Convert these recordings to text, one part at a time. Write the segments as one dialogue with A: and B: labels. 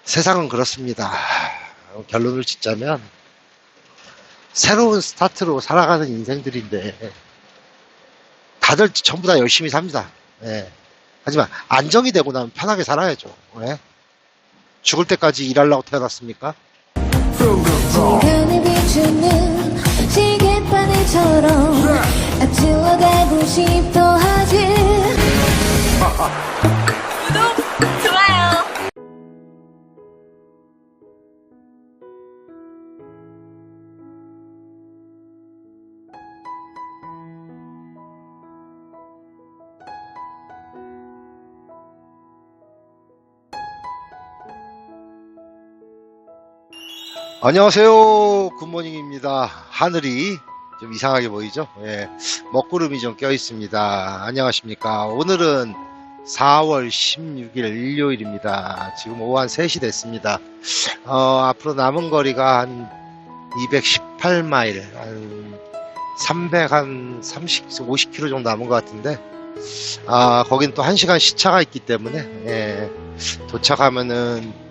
A: 세상은 그렇습니다. 결론을 짓자면 새로운 스타트로 살아가는 인생들인데 다들 전부 다 열심히 삽니다. 예. 하지만 안정이 되고 나면 편하게 살아야죠. 예. 죽을 때까지 일하려고 태어났습니까?
B: 시간이 비추는 시계바늘처럼 앞질러 가고 싶어 하지. 구독, 좋아요.
A: 안녕하세요. 굿모닝입니다. 하늘이 좀 이상하게 보이죠? 예. 먹구름이 좀 껴 있습니다. 안녕하십니까. 오늘은 4월 16일 일요일입니다. 지금 오후 한 3시 됐습니다. 앞으로 남은 거리가 한 218마일, 한 50km 정도 남은 것 같은데, 거긴 또 1시간 시차가 있기 때문에, 예, 도착하면은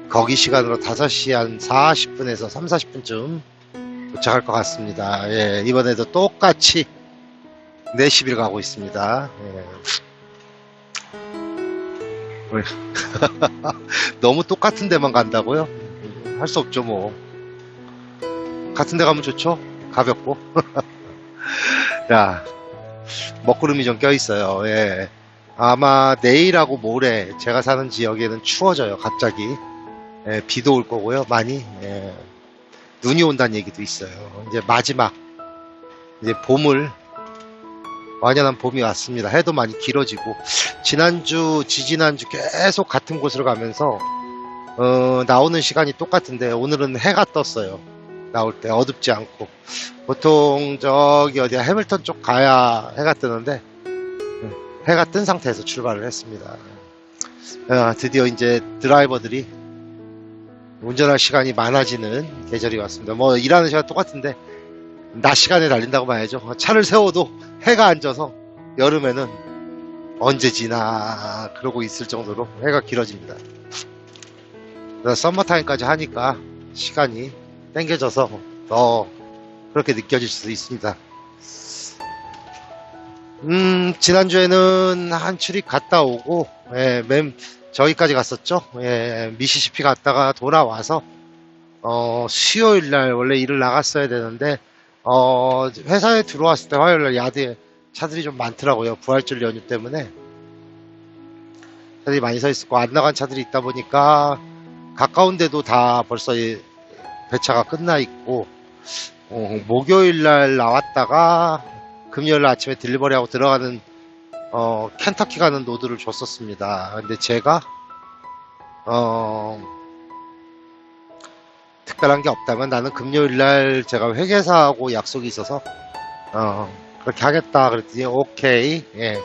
A: 거기 시간으로 5시 한 40분에서 3, 40분쯤 도착할 것 같습니다. 예, 이번에도 똑같이 4시를 가고 있습니다. 예. 너무 똑같은 데만 간다고요? 할 수 없죠, 뭐. 같은 데 가면 좋죠? 가볍고. 자, 먹구름이 좀 껴있어요. 예. 아마 내일하고 모레 제가 사는 지역에는 추워져요, 갑자기. 예, 비도 올 거고요, 많이. 예, 눈이 온다는 얘기도 있어요. 이제 마지막, 이제 봄을, 완연한 봄이 왔습니다. 해도 많이 길어지고, 지난주, 지지난주 계속 같은 곳으로 가면서, 나오는 시간이 똑같은데, 오늘은 해가 떴어요. 나올 때, 어둡지 않고. 보통, 저기, 어디야, 해밀턴 쪽 가야 해가 뜨는데, 해가 뜬 상태에서 출발을 했습니다. 드디어 이제 드라이버들이 운전할 시간이 많아지는 계절이 왔습니다. 뭐 일하는 시간 똑같은데 낮 시간에 달린다고 봐야죠. 차를 세워도 해가 안 져서 여름에는 언제 지나 그러고 있을 정도로 해가 길어집니다. 그래서 썸머타임까지 하니까 시간이 땡겨져서 더 그렇게 느껴질 수도 있습니다. 지난주에는 한 출입 갔다 오고, 예, 저기까지 갔었죠. 예, 미시시피 갔다가 돌아와서, 수요일날 원래 일을 나갔어야 되는데, 회사에 들어왔을 때 화요일날 야드에 차들이 좀 많더라고요. 부활절 연휴 때문에. 차들이 많이 서 있었고, 안 나간 차들이 있다 보니까, 가까운데도 다 벌써 배차가 끝나 있고, 목요일날 나왔다가, 금요일날 아침에 딜리버리하고 들어가는 켄터키 가는 노드를 줬었습니다. 근데 제가 특별한 게 없다면 나는 금요일날 제가 회계사하고 약속이 있어서 그렇게 하겠다 그랬더니 오케이. 예.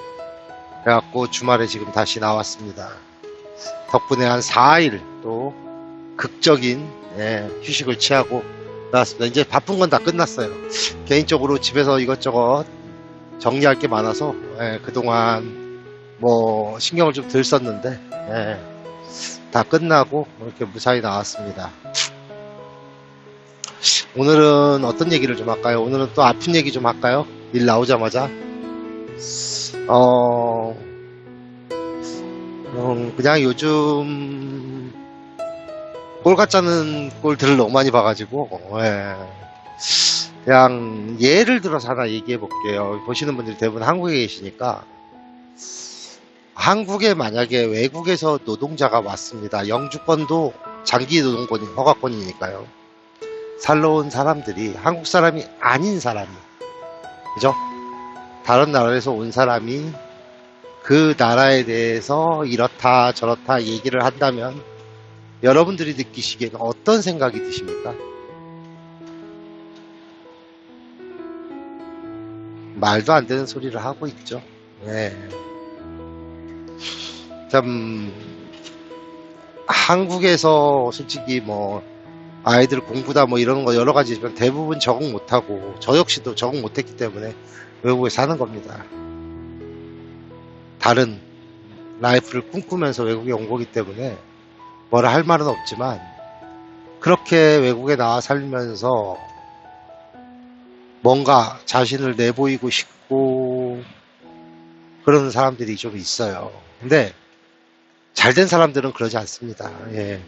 A: 그래갖고 주말에 지금 다시 나왔습니다. 덕분에 한 4일 또 극적인, 예, 휴식을 취하고 나왔습니다. 이제 바쁜 건 다 끝났어요. 개인적으로 집에서 이것저것 정리할 게 많아서, 예, 그동안 뭐 신경을 좀 덜 썼는데, 예, 다 끝나고 이렇게 무사히 나왔습니다. 오늘은 어떤 얘기를 좀 할까요? 오늘은 또 아픈 얘기 좀 할까요? 일 나오자마자 그냥 요즘 꼴 같자는 꼴들을 너무 많이 봐가지고, 예, 그냥 예를 들어서 하나 얘기해 볼게요. 보시는 분들이 대부분 한국에 계시니까, 한국에 만약에 외국에서 노동자가 왔습니다. 영주권도 장기 노동권이 허가권이니까요. 살러 온 사람들이 한국 사람이 아닌 사람이, 그죠? 다른 나라에서 온 사람이 그 나라에 대해서 이렇다 저렇다 얘기를 한다면 여러분들이 느끼시기에는 어떤 생각이 드십니까? 말도 안 되는 소리를 하고 있죠. 네. 참, 한국에서 솔직히 뭐, 아이들 공부다 뭐 이런 거 여러 가지 있지만 대부분 적응 못하고, 저 역시도 적응 못했기 때문에 외국에 사는 겁니다. 다른 라이프를 꿈꾸면서 외국에 온 거기 때문에 뭐라 할 말은 없지만 그렇게 외국에 나와 살면서 뭔가 자신을 내보이고 싶고 그러는 사람들이 좀 있어요. 근데 잘된 사람들은 그러지 않습니다. 예.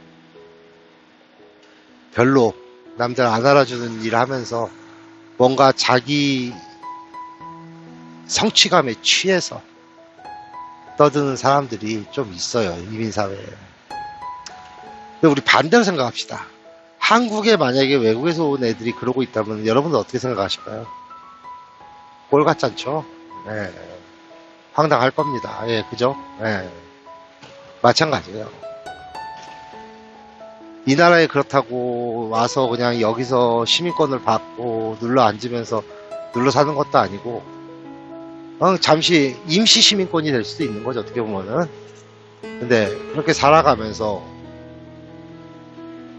A: 별로 남들 안 알아주는 일을 하면서 뭔가 자기 성취감에 취해서 떠드는 사람들이 좀 있어요. 이민사회에. 근데 우리 반대로 생각합시다. 한국에 만약에 외국에서 온 애들이 그러고 있다면 여러분들 어떻게 생각하실까요? 꼴 같지 않죠? 예. 황당할 겁니다. 예, 그죠? 예. 마찬가지예요. 이 나라에 그렇다고 와서 그냥 여기서 시민권을 받고 눌러 앉으면서 눌러 사는 것도 아니고 잠시 임시 시민권이 될 수도 있는 거죠. 어떻게 보면은. 근데 그렇게 살아가면서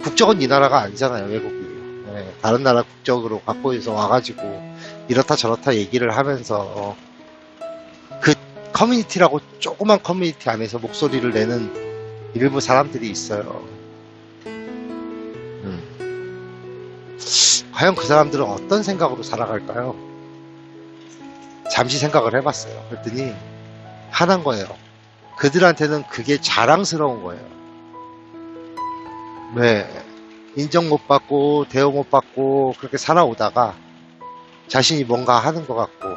A: 국적은 이 나라가 아니잖아요. 외국이. 예, 다른 나라 국적으로 갖고 있어 와가지고 이렇다 저렇다 얘기를 하면서 그 커뮤니티라고 조그만 커뮤니티 안에서 목소리를 내는 일부 사람들이 있어요. 과연 그 사람들은 어떤 생각으로 살아갈까요? 잠시 생각을 해봤어요. 그랬더니 하나인 거예요. 그들한테는 그게 자랑스러운 거예요. 네, 인정 못 받고 대우 못 받고 그렇게 살아오다가 자신이 뭔가 하는 것 같고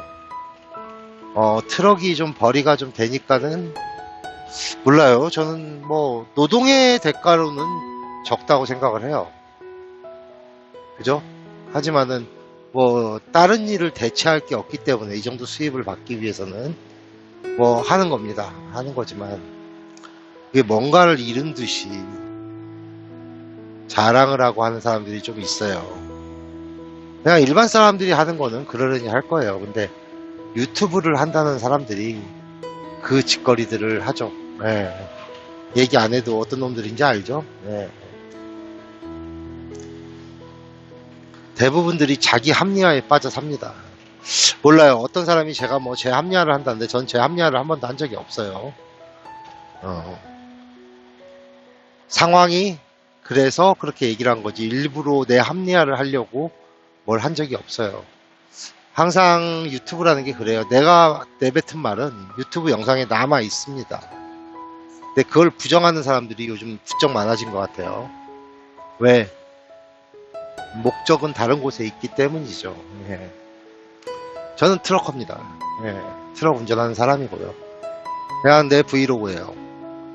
A: 트럭이 좀 벌이가 좀 되니까는 몰라요. 저는 뭐 노동의 대가로는 적다고 생각을 해요. 그죠? 하지만은 뭐 다른 일을 대체할 게 없기 때문에 이 정도 수입을 받기 위해서는 뭐 하는 겁니다. 하는 거지만 그게 뭔가를 잃은 듯이 자랑을 하고 하는 사람들이 좀 있어요. 그냥 일반 사람들이 하는 거는 그러려니 할 거예요. 근데 유튜브를 한다는 사람들이 그 짓거리들을 하죠. 예. 얘기 안 해도 어떤 놈들인지 알죠? 예. 대부분들이 자기 합리화에 빠져 삽니다. 몰라요. 어떤 사람이 제가 뭐 제 합리화를 한다는데 전 제 합리화를 한 번도 한 적이 없어요. 상황이 그래서 그렇게 얘기를 한 거지 일부러 내 합리화를 하려고 뭘 한 적이 없어요. 항상 유튜브라는 게 그래요. 내가 내뱉은 말은 유튜브 영상에 남아 있습니다. 근데 그걸 부정하는 사람들이 요즘 부쩍 많아진 것 같아요. 왜? 목적은 다른 곳에 있기 때문이죠. 예. 저는 트럭커입니다. 예. 트럭 운전하는 사람이고요. 그냥 내 브이로그예요.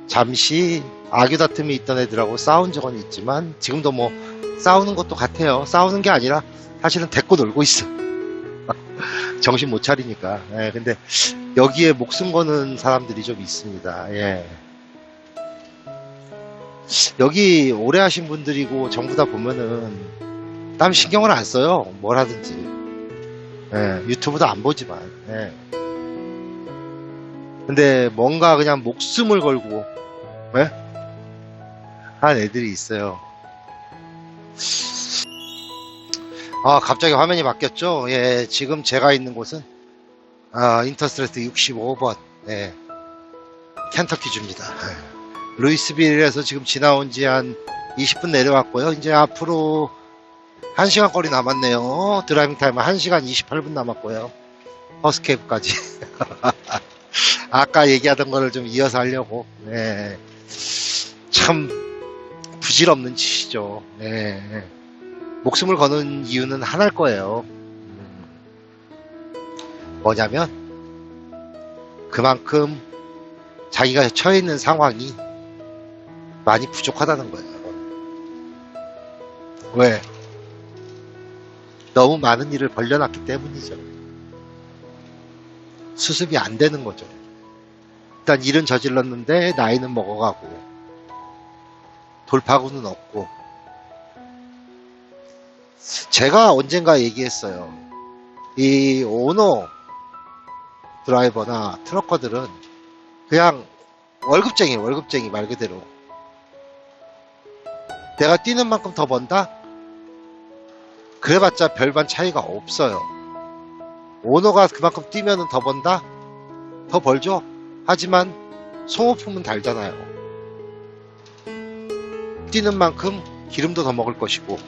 A: 잠시 악유 다툼이 있던 애들하고 싸운 적은 있지만 지금도 뭐 싸우는 것도 같아요. 싸우는 게 아니라 사실은 데리고 놀고 있어. 정신 못 차리니까. 예. 근데 여기에 목숨 거는 사람들이 좀 있습니다. 예. 여기 오래 하신 분들이고 전부 다 보면은 남 신경을 안 써요. 뭘 하든지. 예, 유튜브도 안 보지만. 예. 근데 뭔가 그냥 목숨을 걸고 예? 한 애들이 있어요. 갑자기 화면이 바뀌었죠. 예, 지금 제가 있는 곳은 인터스트레이트 65번 예, 켄터키주입니다. 예. 루이스빌에서 지금 지나온 지 한 20분 내려왔고요. 이제 앞으로 1시간 거리 남았네요. 드라이빙 타임은 1시간 28분 남았고요. 허스케이프까지. 아까 얘기하던 거를 좀 이어서 하려고. 네. 참 부질없는 짓이죠. 네. 목숨을 거는 이유는 하나일 거예요. 뭐냐면 그만큼 자기가 처해 있는 상황이 많이 부족하다는 거예요. 왜? 너무 많은 일을 벌려놨기 때문이죠. 수습이 안 되는 거죠. 일단 일은 저질렀는데 나이는 먹어가고 돌파구는 없고. 제가 언젠가 얘기했어요. 이 오너 드라이버나 트럭커들은 그냥 월급쟁이 말 그대로. 내가 뛰는 만큼 더 번다? 그래봤자 별반 차이가 없어요. 오너가 그만큼 뛰면 더 번다? 더 벌죠? 하지만 소모품은 달잖아요. 뛰는 만큼 기름도 더 먹을 것이고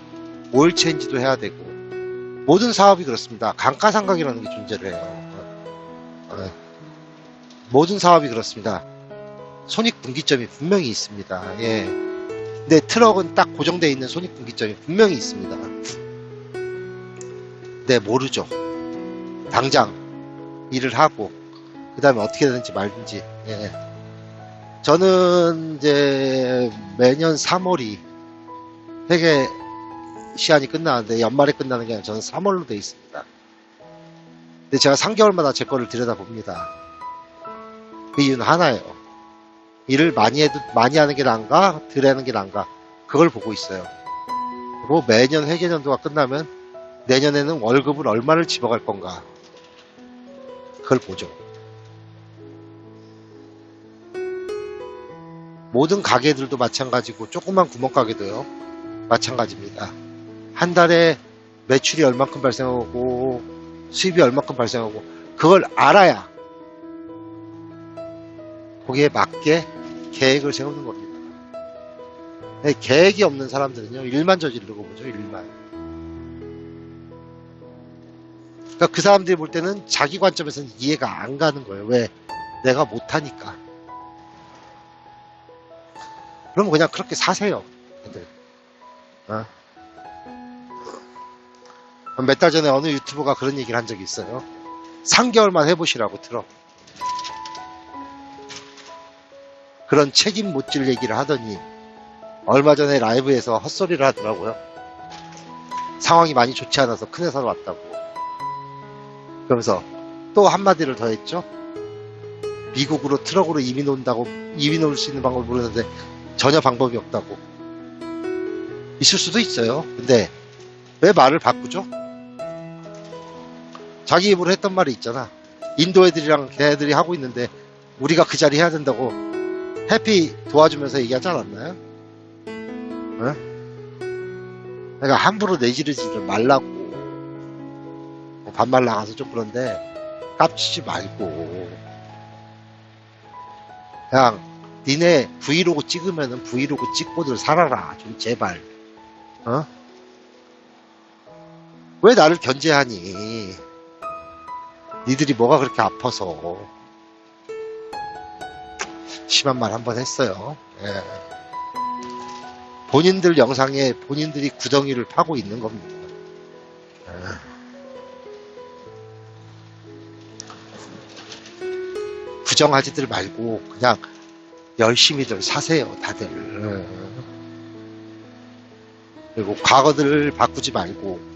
A: 오일 체인지도 해야 되고 모든 사업이 그렇습니다. 감가상각이라는 게 존재를 해요. 모든 사업이 그렇습니다. 손익분기점이 분명히 있습니다. 예. 근데 트럭은 딱 고정되어 있는 손익분기점이 분명히 있습니다. 네, 모르죠. 당장 일을 하고 그 다음에 어떻게 되는지 말든지. 예. 저는 이제 매년 3월이 회계 시한이 끝나는데 연말에 끝나는 게 아니라 저는 3월로 되어 있습니다. 근데 제가 3개월마다 제 거를 들여다봅니다. 그 이유는 하나예요. 일을 많이 하는 게 나은가 덜 하는 게 나은가 그걸 보고 있어요. 그리고 매년 회계년도가 끝나면 내년에는 월급을 얼마를 집어갈 건가 그걸 보죠. 모든 가게들도 마찬가지고 조그만 구멍가게도요 마찬가지입니다. 한 달에 매출이 얼만큼 발생하고 수입이 얼만큼 발생하고 그걸 알아야 거기에 맞게 계획을 세우는 겁니다. 네, 계획이 없는 사람들은요 일만 저지르고 보죠. 일만. 그러니까 그 사람들이 볼 때는 자기 관점에서는 이해가 안 가는 거예요. 왜? 내가 못하니까. 그럼 그냥 그렇게 사세요. 몇 달 전에 어느 유튜버가 그런 얘기를 한 적이 있어요. 3개월만 해보시라고 틀어. 그런 책임 못 질 얘기를 하더니 얼마 전에 라이브에서 헛소리를 하더라고요. 상황이 많이 좋지 않아서 큰 회사로 왔다고. 그러면서 또 한마디를 더 했죠. 미국으로 트럭으로 이민 올 수 있는 방법을 모르는데 전혀 방법이 없다고. 있을 수도 있어요. 근데 왜 말을 바꾸죠? 자기 입으로 했던 말이 있잖아. 인도 애들이랑 걔네들이 하고 있는데 우리가 그 자리 해야 된다고 해피 도와주면서 얘기하지 않았나요? 내가 함부로 내지르지를 말라고. 반말 나가서 좀 그런데 깝치지 말고 그냥 니네 브이로그 찍으면은 브이로그 찍고들 살아라. 좀 제발. 왜 나를 견제하니? 니들이 뭐가 그렇게 아파서. 심한 말 한번 했어요. 예. 본인들 영상에 본인들이 구덩이를 파고 있는 겁니다. 부정하지들 말고 그냥 열심히들 사세요. 다들. 그리고 과거들을 바꾸지 말고.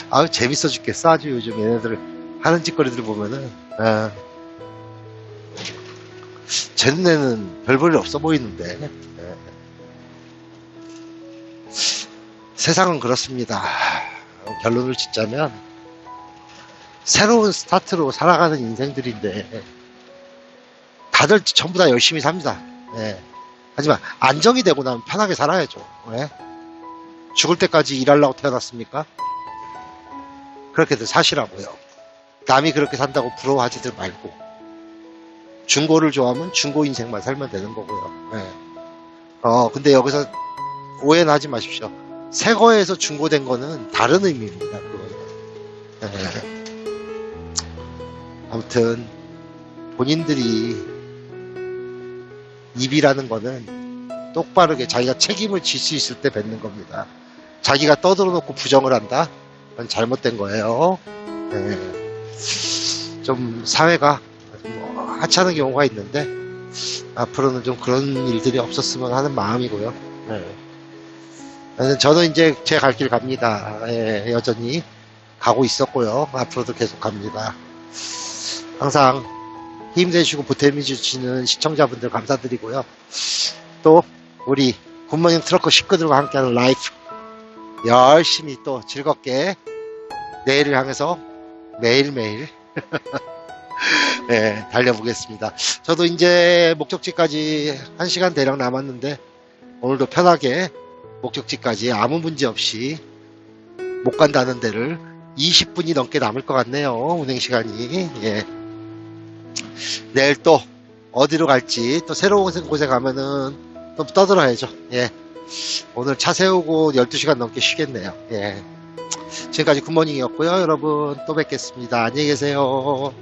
A: 아유 재밌어 죽겠어. 아주 요즘 얘네들 하는 짓거리들 보면은 제 눈에는 별 볼 일 없어 보이는데 세상은 그렇습니다. 결론을 짓자면 새로운 스타트로 살아가는 인생들인데 다들 전부 다 열심히 삽니다. 하지만 안정이 되고 나면 편하게 살아야죠. 죽을 때까지 일하려고 태어났습니까? 그렇게들 사시라고요. 남이 그렇게 산다고 부러워하지들 말고 중고를 좋아하면 중고 인생만 살면 되는 거고요. 근데 여기서 오해는 하지 마십시오. 새 거에서 중고된 거는 다른 의미입니다. 아무튼 본인들이 입이라는 거는 똑바르게 자기가 책임을 질 수 있을 때 뱉는 겁니다. 자기가 떠들어 놓고 부정을 한다? 그건 잘못된 거예요. 좀 사회가 하찮은 경우가 있는데 앞으로는 좀 그런 일들이 없었으면 하는 마음이고요. 저는 이제 제 갈 길 갑니다. 여전히 가고 있었고요. 앞으로도 계속 갑니다. 항상 힘내주시고 보탬해 주시는 시청자분들 감사드리고요. 또 우리 굿모닝 트럭커 식구들과 함께하는 라이프 열심히 또 즐겁게 내일을 향해서 매일매일 달려보겠습니다. 저도 이제 목적지까지 1시간 대략 남았는데 오늘도 편하게 목적지까지 아무 문제 없이 못 간다는 데를 20분이 넘게 남을 것 같네요. 운행 시간이. 내일 또 어디로 갈지 또 새로운 곳에 가면은 또 떠들어야죠. 예. 오늘 차 세우고 12시간 넘게 쉬겠네요. 예. 지금까지 굿모닝이었고요. 여러분 또 뵙겠습니다. 안녕히 계세요.